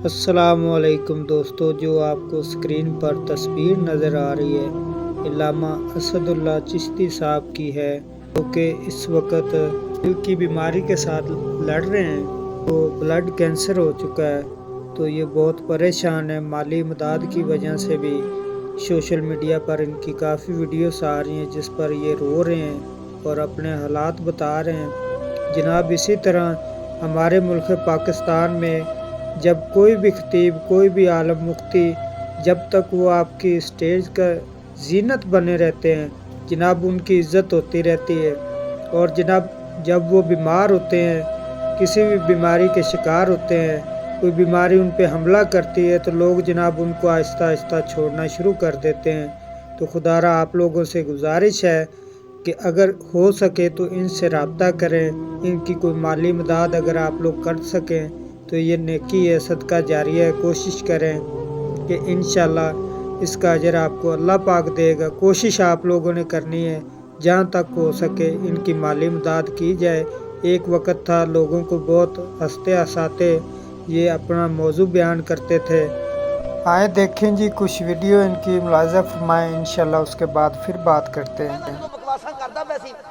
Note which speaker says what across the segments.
Speaker 1: अस्सलामुअलैकुम दोस्तों, जो आपको स्क्रीन पर तस्वीर नज़र आ रही है अल्लामा असदुल्ला चिश्ती साहब की है, जो कि इस वक्त दिल की बीमारी के साथ लड़ रहे हैं। तो ब्लड कैंसर हो चुका है, तो ये बहुत परेशान है। माली इमदाद की वजह से भी सोशल मीडिया पर इनकी काफ़ी वीडियोस आ रही हैं जिस पर ये रो रहे हैं और अपने हालात बता रहे हैं। जनाब, इसी तरह हमारे मुल्क पाकिस्तान में जब कोई भी खतीब, कोई भी आलम मुफ्ती, जब तक वो आपकी स्टेज का जीनत बने रहते हैं, जनाब उनकी इज़्ज़त होती रहती है। और जनाब जब वो बीमार होते हैं, किसी भी बीमारी के शिकार होते हैं, कोई बीमारी उन पे हमला करती है, तो लोग जनाब उनको आहिस्ता आहिस्ता छोड़ना शुरू कर देते हैं। तो खुदारा आप लोगों से गुजारिश है कि अगर हो सके तो इनसे रब्ता करें, इनकी कोई माली मदद अगर आप लोग कर सकें तो ये नेकी है, सदका जारिया है। कोशिश करें कि इंशाल्लाह इसका अजर आपको अल्लाह पाक देगा। कोशिश आप लोगों ने करनी है, जहाँ तक हो सके इनकी माली मदद की जाए। एक वक्त था लोगों को बहुत हंसते हंसाते ये अपना मौजू बयान करते थे। आए देखें जी कुछ वीडियो इनकी मुलाजा फरमाएं, इंशाल्लाह उसके बाद फिर बात करते हैं।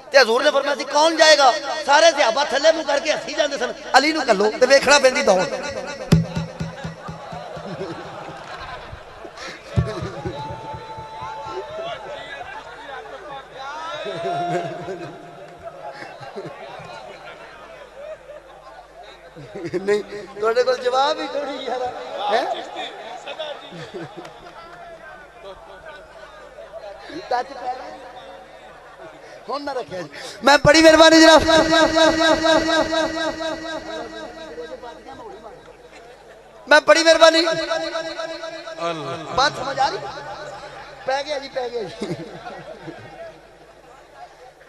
Speaker 2: ते हजूर ने फरमाया सी कौन जाएगा, सारे सहाबा थल्ले मुंह करके हसी जांदे सन। अली नूं कल्लो ते वेखना पैंदी दौड़। नहीं तुहाडे कोल जवाब ही कोई नहीं यार है। टच कर हुण ना रखिया जी, मैं बड़ी मेहरबानी जनाब। मैं बड़ी मेहरबानी, बात समझ आ रही? पै गया जी, पै गया जी।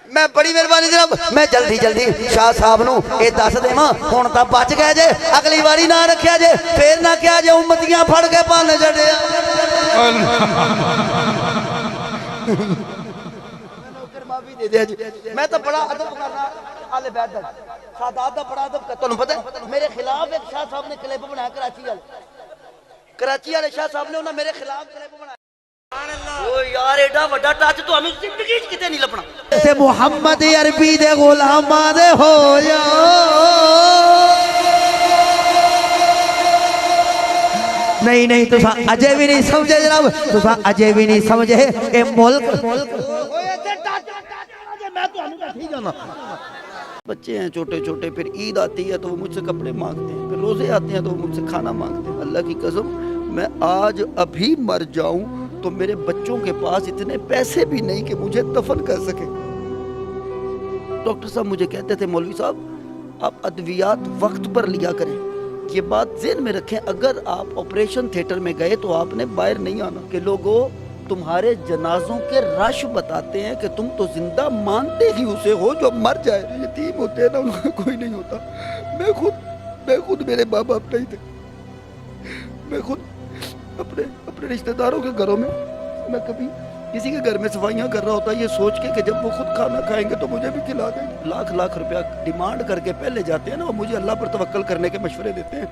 Speaker 2: मैं बड़ी मेहरबानी जनाब, मैं जल्दी जल्दी शाह साहब नूं ये दस देवां हुण तां बच गए जे, अगली बारी ना रखिया जे, फिर ना क्या जे उम्मतियां फड़ के भाने छड्डिया। मैं तो बड़ा अदब करना आले बैठ सादात दा बड़ा अदब कर। तुहानूं पता मेरे खिलाफ एक शाह साहब ने क्लिप बनाया कराची वाले शाह साहब ने उन्होंने मेरे खिलाफ क्लिप बनाया। ओ यार एडा वड्डा टच तुहानूं जिंदगी च किते नहीं लभना। ते मुहम्मद अरबी दे गुलामां दे हो जा। नहीं नहीं तुसा अजे भी नहीं समझे जनाब, तुसा अजे भी नहीं समझे ए मुल्क। बच्चे हैं छोटे छोटे, फिर ईद आती है तो वो मुझसे कपड़े मांगते हैं, फिर रोजे आते हैं तो वो मुझसे खाना मांगते हैं। अल्लाह की कसम मैं आज अभी मर जाऊं तो मेरे बच्चों के पास इतने पैसे भी नहीं कि मुझे दफन कर सके। डॉक्टर साहब मुझे कहते थे मौलवी साहब आप अद्वियात वक्त पर लिया करें। ये बात ज़हन में रखें, अगर आप ऑपरेशन थिएटर में गए तो आपने बाहर नहीं आना कि लोगों तुम्हारे जनाजों के रश बताते हैं कि तुम तो जिंदा मानते ही उसे हो जो मर जाए। यतीम होते हैं ना, उनका कोई नहीं होता। मैं खुद मेरे माँ बाप नहीं थे। मैं खुद अपने रिश्तेदारों के घरों में मैं कभी किसी के घर में सफाइयाँ कर रहा होता ये सोच के कि जब वो खुद खाना खाएंगे तो मुझे भी खिला देंगे। लाख लाख रुपया डिमांड करके पहले जाते हैं ना, वो मुझे अल्लाह पर तवक्कल करने के मशवरे देते हैं।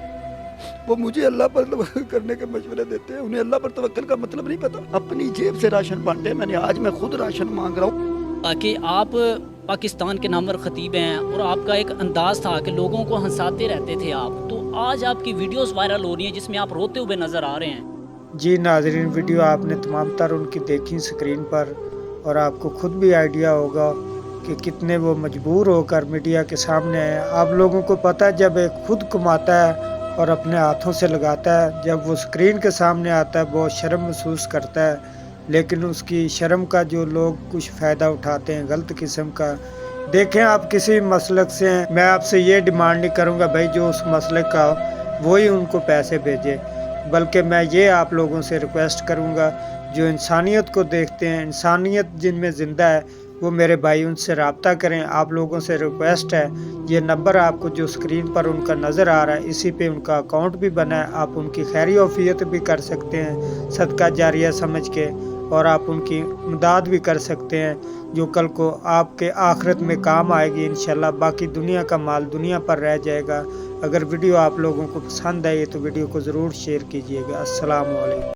Speaker 2: वो मुझे अल्लाह पर तवक्कल करने के मशवरे देते हैं, उन्हें अल्लाह पर तवक्कल का मतलब नहीं पता। अपनी जेब से राशन बांटे मैंने, आज मैं खुद राशन मांग रहा हूँ।
Speaker 3: कि आप पाकिस्तान के नामवर खतीब हैं और आपका एक अंदाज़ था कि लोगों को हंसाते रहते थे आप, तो आज आपकी वीडियोस वायरल हो रही हैं जिसमें आप रोते हुए नज़र आ रहे हैं।
Speaker 1: जी नाज़रीन, वीडियो आपने तमाम तर उनकी देखी स्क्रीन पर, और आपको खुद भी आइडिया होगा कि कितने वो मजबूर होकर मीडिया के सामने आए। आप लोगों को पता है जब एक खुद कमाता है और अपने हाथों से लगाता है, जब वो स्क्रीन के सामने आता है बहुत शर्म महसूस करता है, लेकिन उसकी शर्म का जो लोग कुछ फ़ायदा उठाते हैं गलत किस्म का। देखें आप किसी मसलक से हैं, मैं आपसे ये डिमांड नहीं करूँगा भाई जो उस मसलक का हो वही उनको पैसे भेजे, बल्कि मैं ये आप लोगों से रिक्वेस्ट करूँगा जो इंसानियत को देखते हैं, इंसानियत जिनमें ज़िंदा है, वो मेरे भाई उनसे रब्ता करें। आप लोगों से रिक्वेस्ट है, ये नंबर आपको जो स्क्रीन पर उनका नज़र आ रहा है इसी पे उनका अकाउंट भी बना है, आप उनकी खैरी वफ़ीयत भी कर सकते हैं सदका जारिया समझ के, और आप उनकी मदद भी कर सकते हैं जो कल को आपके आखिरत में काम आएगी इंशाल्लाह। बाकी दुनिया का माल दुनिया पर रह जाएगा। अगर वीडियो आप लोगों को पसंद आई तो वीडियो को ज़रूर शेयर कीजिएगा। अस्सलाम वालेकुम।